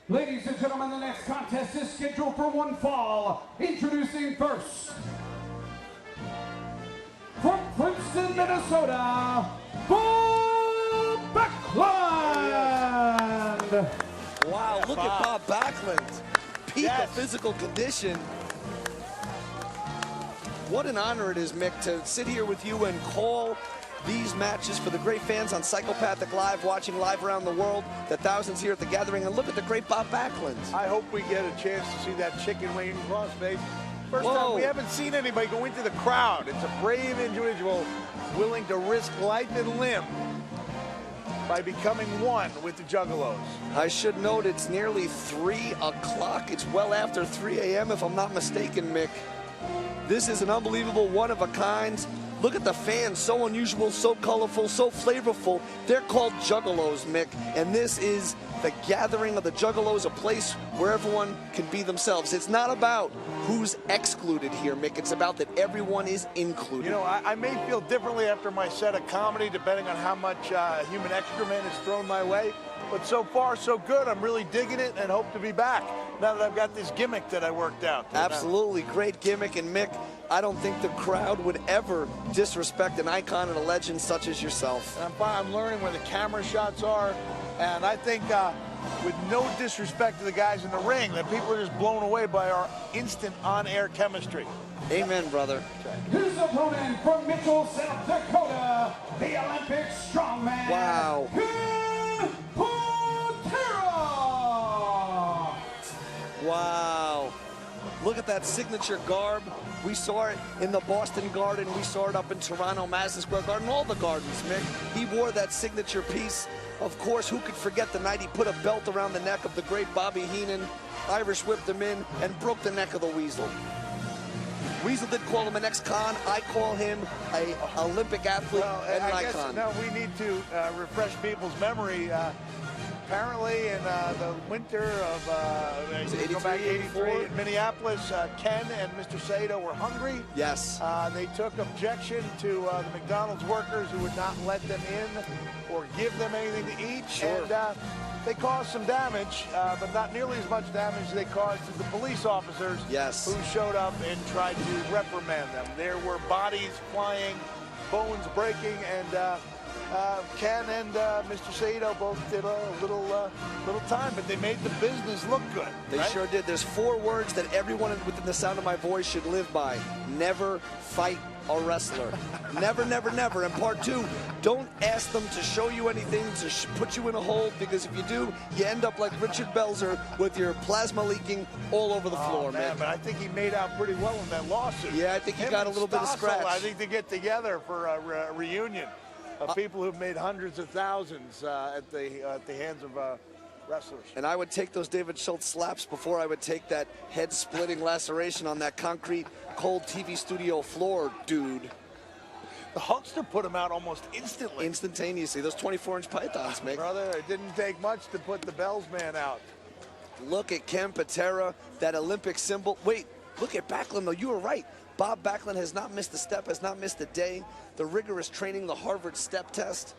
Ladies and gentlemen, the next contest is scheduled for one fall. Introducing first, from Princeton, Minnesota, Backlund. Wow, look at Bob Backlund. Peak of physical condition. What an honor it is, Mick, to sit here with you and call these matches for the great fans on Psychopathic Live, watching live around the world, the thousands here at the gathering, and look at the great Bob Backlund. I hope we get a chance to see that chicken wing crossface. First time we haven't seen anybody go into the crowd. It's a brave individual willing to risk life and limb by becoming one with the Juggalos. I should note it's nearly 3 o'clock. It's well after 3 a.m. if I'm not mistaken, Mick. This is an unbelievable, one-of-a-kind. Look at the fans, so unusual, so colorful, so flavorful. They're called Juggalos, Mick, and this is the gathering of the Juggalos, a place where everyone can be themselves. It's not about who's excluded here, Mick. It's about that everyone is included. You know, I may feel differently after my set of comedy, depending on how much human excrement is thrown my way. But so far, so good. I'm really digging it and hope to be back now that I've got this gimmick that I worked out. Absolutely, great gimmick. And Mick, I don't think the crowd would ever disrespect an icon and a legend such as yourself. And I'm learning where the camera shots are. And I think with no disrespect to the guys in the ring, that people are just blown away by our instant on-air chemistry. Amen, brother. His opponent from Mitchell, South Dakota, the Olympic strongman. Wow. Patera. Wow. Look at that signature garb. We saw it in the Boston Garden. We saw it up in Toronto, Madison Square Garden, all the gardens, Mick. He wore that signature piece. Of course, who could forget the night he put a belt around the neck of the great Bobby Heenan, Irish whipped him in, and broke the neck of the Weasel. Weasel did call him an ex-con. I call him an Olympic athlete and an icon. Now we need to refresh people's memory. Apparently in the winter of 83 in Minneapolis, Ken and Mr. Sato were hungry. Yes. They took objection to the McDonald's workers who would not let them in or give them anything to eat. Sure. And they caused some damage, but not nearly as much damage as they caused to the police officers who showed up and tried to reprimand them. There were bodies flying, bones breaking, and Ken and Mr. Sato both did a little time, but they made the business look good. They sure did. There's 4 words that everyone within the sound of my voice should live by. Never fight a wrestler. Never, never, never. And part 2, don't ask them to show you anything, to put you in a hold, because if you do, you end up like Richard Belzer with your plasma leaking all over the floor, man. But I think he made out pretty well in that lawsuit. Yeah, I think he got a little bit of scratch. I think they get together for a reunion of people who've made hundreds of thousands at the hands of wrestlers. And I would take those David Schultz slaps before I would take that head-splitting laceration on that concrete, cold TV studio floor, dude. The Hulkster put him out almost instantly. Instantaneously. Those 24-inch pythons, Mick. Brother, it didn't take much to put the Bells man out. Look at Ken Patera, that Olympic symbol. Wait, look at Backlund, though. You were right. Bob Backlund has not missed a step, has not missed a day. The rigorous training, the Harvard step test.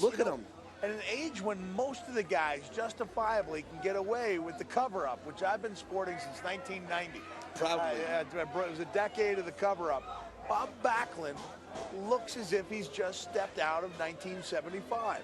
Look at him. At an age when most of the guys justifiably can get away with the cover-up, which I've been sporting since 1990. Proudly. It was a decade of the cover-up. Bob Backlund looks as if he's just stepped out of 1975.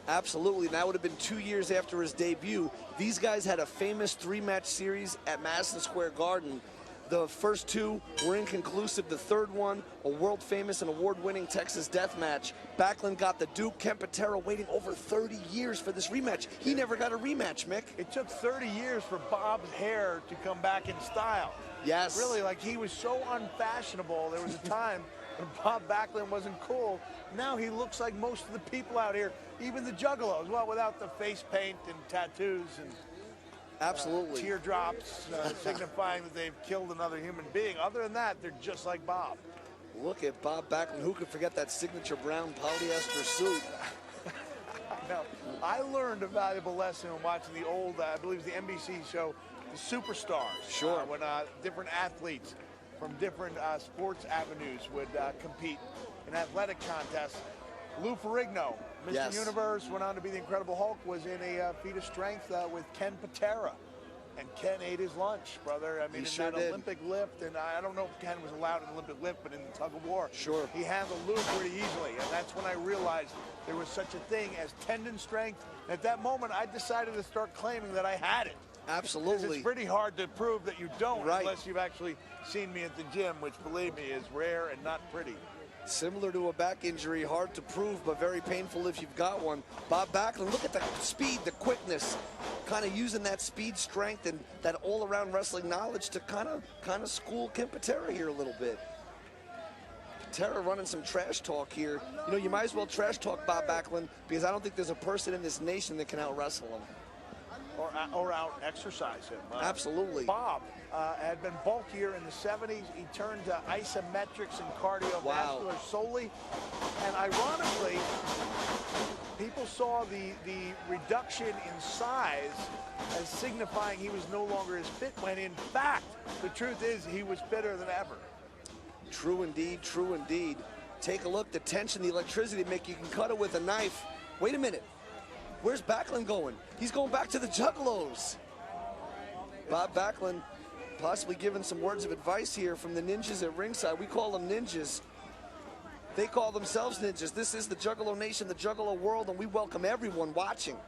Absolutely. That would have been 2 years after his debut. These guys had a famous 3-match series at Madison Square Garden. The first 2 were inconclusive. The third one, a world-famous and award-winning Texas death match. Backlund got the Duke. Ken Patera waiting over 30 years for this rematch. He never got a rematch, Mick. It took 30 years for Bob's hair to come back in style. Yes. Really, like he was so unfashionable. There was a time when Bob Backlund wasn't cool. Now he looks like most of the people out here, even the Juggalos. Well, without the face paint and tattoos and absolutely teardrops signifying that they've killed another human being. Other than that, they're just like Bob. Look at Bob Backlund. Who could forget that signature brown polyester suit? Now, I learned a valuable lesson when watching the old, I believe it was the NBC show, The Superstars. Sure. When different athletes from different sports avenues would compete in athletic contests. Lou Ferrigno, Mr. Yes. Universe, went on to be the Incredible Hulk, was in a feat of strength with Ken Patera. And Ken ate his lunch, brother. I mean, He sure that did. Olympic lift, and I don't know if Ken was allowed an Olympic lift, but in the tug of war, sure, he handled Lou pretty easily. And that's when I realized there was such a thing as tendon strength. At that moment, I decided to start claiming that I had it. Absolutely. It's pretty hard to prove that you don't, right, unless you've actually seen me at the gym, which, believe me, is rare and not pretty. Similar to a back injury, hard to prove, but very painful if you've got one. Bob Backlund, look at the speed, the quickness, kind of using that speed, strength, and that all-around wrestling knowledge to kind of school Ken Patera here a little bit. Patera running some trash talk here. You know, you might as well trash talk Bob Backlund, because I don't think there's a person in this nation that can out-wrestle him. Or out-exercise him. Absolutely. Bob had been bulkier in the 70s. He turned to isometrics and cardiovascular solely. And ironically, people saw the reduction in size as signifying he was no longer as fit, when in fact, the truth is he was fitter than ever. True indeed, true indeed. Take a look, the tension, the electricity, Mick, you can cut it with a knife. Wait a minute. Where's Backlund going? He's going back to the Juggalos. Bob Backlund possibly giving some words of advice here from the ninjas at ringside. We call them ninjas. They call themselves ninjas. This is the Juggalo Nation, the Juggalo world, and we welcome everyone watching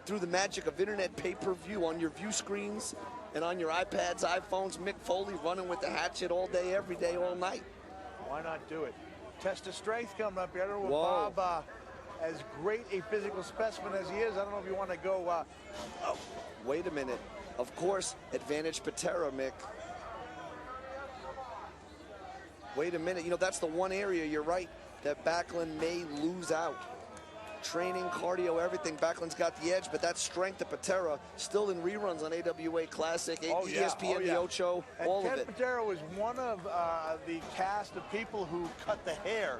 through the magic of internet pay-per-view on your view screens and on your iPads, iPhones. Mick Foley running with the hatchet all day, every day, all night. Why not do it? Test of strength coming up here. I don't know what Bob, as great a physical specimen as he is, I don't know if you want to go, oh. Wait a minute. Of course, advantage Patera, Mick. Wait a minute. You know, that's the one area, you're right, that Backlund may lose out. Training, cardio, everything. Backlund's got the edge, but that strength of Patera still in reruns on AWA Classic, ESPN, the Ocho, all of it. Ken Patera was one of the cast of people who cut the hair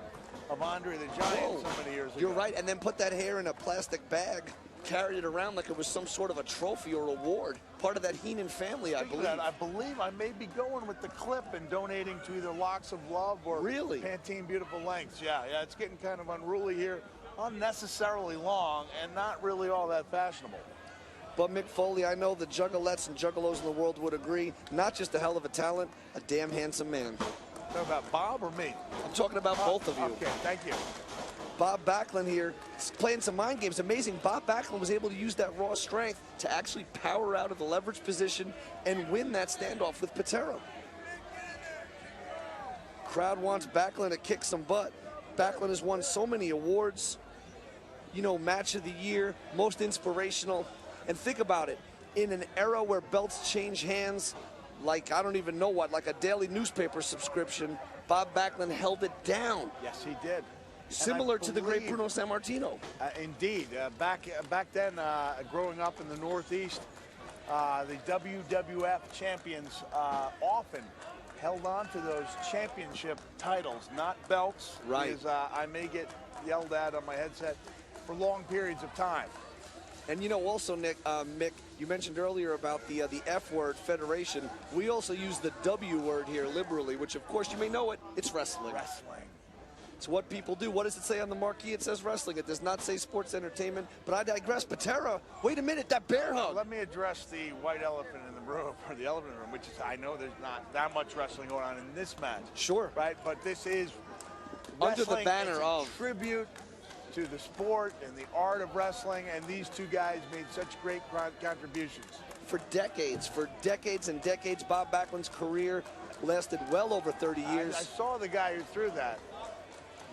of Andre the Giant so many years ago. You're right, and then put that hair in a plastic bag, carried it around like it was some sort of a trophy or award. Part of that Heenan family, I believe. I believe I may be going with the clip and donating to either Locks of Love or Pantene Beautiful Lengths. Yeah, it's getting kind of unruly here. Unnecessarily long and not really all that fashionable. But Mick Foley, I know the Juggalettes and Juggalos in the world would agree, not just a hell of a talent, a damn handsome man. Talking about Bob or me? I'm talking about both of you. Okay, thank you. Bob Backlund here is playing some mind games. Amazing. Bob Backlund was able to use that raw strength to actually power out of the leverage position and win that standoff with Patera. Crowd wants Backlund to kick some butt. Backlund has won so many awards. You know, match of the year, most inspirational. And think about it, in an era where belts change hands, like I don't even know what, like a daily newspaper subscription, Bob Backlund held it down. Yes, he did. Similar to the great Bruno Sammartino. Indeed. Back then, growing up in the Northeast, the WWF champions often held on to those championship titles, not belts. Right. Because I may get yelled at on my headset for long periods of time. And you know, also, Mick, you mentioned earlier about the F word, federation. We also use the W word here liberally, which, of course, you may know it. It's wrestling. Wrestling. It's what people do. What does it say on the marquee? It says wrestling. It does not say sports entertainment. But I digress. Patera, wait a minute, that bear hug. Let me address the white elephant in the room, or the elephant in the room, which is I know there's not that much wrestling going on in this match. Sure. Right, but this is under the banner of tribute to the sport and the art of wrestling, and these two guys made such great contributions. For decades and decades, Bob Backlund's career lasted well over 30 years. I saw the guy who threw that.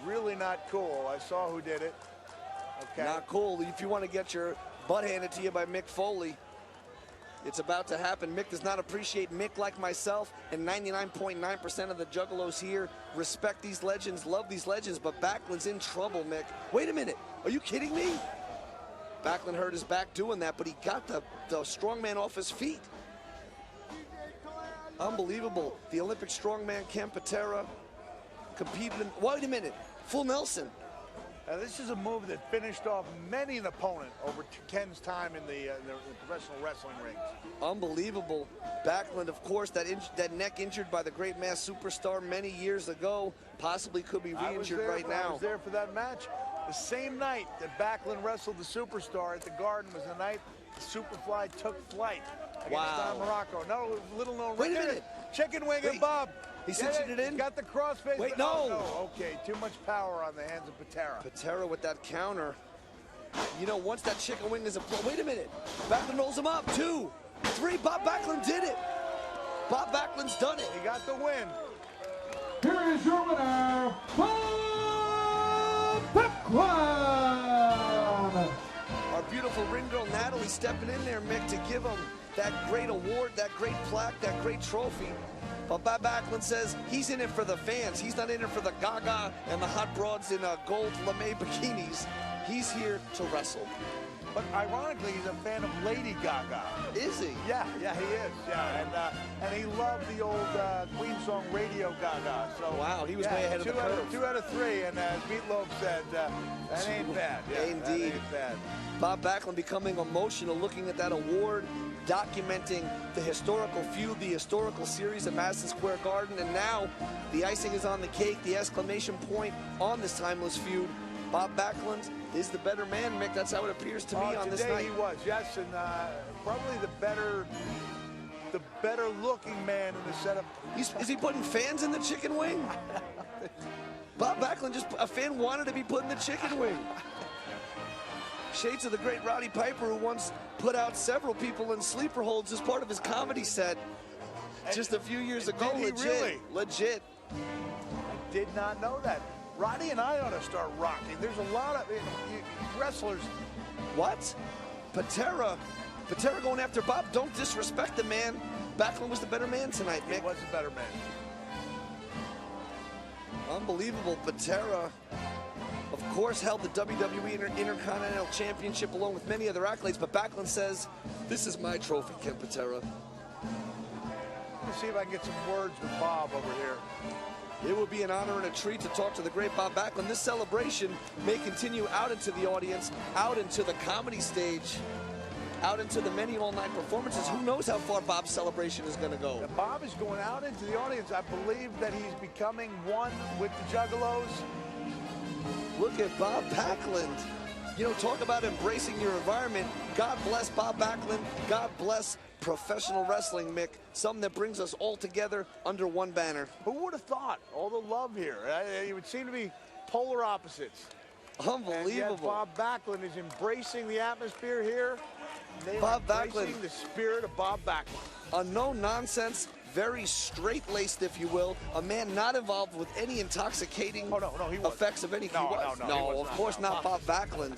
Really not cool. I saw who did it. Okay. Not cool. If you want to get your butt handed to you by Mick Foley, it's about to happen. Mick does not appreciate Mick like myself, and 99.9% of the Juggalos here respect these legends, love these legends, but Backlund's in trouble, Mick. Wait a minute. Are you kidding me? Backlund hurt his back doing that, but he got the strongman off his feet. Unbelievable. The Olympic strongman, Ken Patera, competed in, wait a minute, full Nelson. Now, this is a move that finished off many an opponent over Ken's time in the professional wrestling rings. Unbelievable. Backlund, of course, that neck injured by the great mass superstar many years ago, possibly could be re-injured right now. I was there for that match. The same night that Backlund wrestled the Superstar at the Garden was the night the Superfly took flight against Morocco. No, little known. Wait a minute. Chicken wing and Bob. He's cinching it in? Got the crossface. Wait, no. no. Okay, too much power on the hands of Patera. Patera with that counter. You know, once that chicken wing is applied, wait a minute. Backlund rolls him up. 2, 3. Bob Backlund did it. Bob Backlund's done it. He got the win. Here is your winner, Bob Backlund. Our beautiful ring girl Natalie stepping in there, Mick, to give him that great award, that great plaque, that great trophy. But Bob Backlund says he's in it for the fans. He's not in it for the gaga and the hot broads in gold lame bikinis. He's here to wrestle. But ironically, he's a fan of Lady Gaga. Is he? Yeah, he is. Yeah, and he loved the old Queen song Radio Gaga. So wow, he was way ahead of the curve. 2 out of 3, and as Meatloaf said, that ain't bad. Yeah, indeed. That ain't bad. Bob Backlund becoming emotional, looking at that award, documenting the historical feud, the historical series at Madison Square Garden, and now the icing is on the cake, the exclamation point on this timeless feud. Bob Backlund is the better man, Mick. That's how it appears to me on this night. Today he was, yes, and probably the better looking man in the setup. Is he putting fans in the chicken wing? Bob Backlund, just a fan wanted to be put in the chicken wing. Shades of the great Roddy Piper, who once put out several people in sleeper holds as part of his comedy set just a few years ago. Legit. I did not know that. Roddy and I ought to start rocking. There's a lot of wrestlers. What? Patera going after Bob. Don't disrespect the man. Backlund was the better man tonight, Mick. He was the better man. Unbelievable. Patera, of course, held the WWE Intercontinental Championship along with many other accolades, but Backlund says, this is my trophy, Ken Patera. Let's see if I can get some words with Bob over here. It will be an honor and a treat to talk to the great Bob Backlund. This celebration may continue out into the audience, out into the comedy stage, out into the many all-night performances. Who knows how far Bob's celebration is going to go? Bob is going out into the audience. I believe that he's becoming one with the Juggalos. Look at Bob Backlund. You know, talk about embracing your environment. God bless Bob Backlund. God bless professional wrestling, Mick. Something that brings us all together under one banner. Who would have thought? All the love here. It would seem to be polar opposites. Unbelievable. And yet Bob Backlund is embracing the atmosphere here. Bob Backlund, the spirit of Bob Backlund. A no-nonsense, very straight-laced, if you will, a man not involved with any intoxicating effects of any kind. No, of course not Bob Backlund.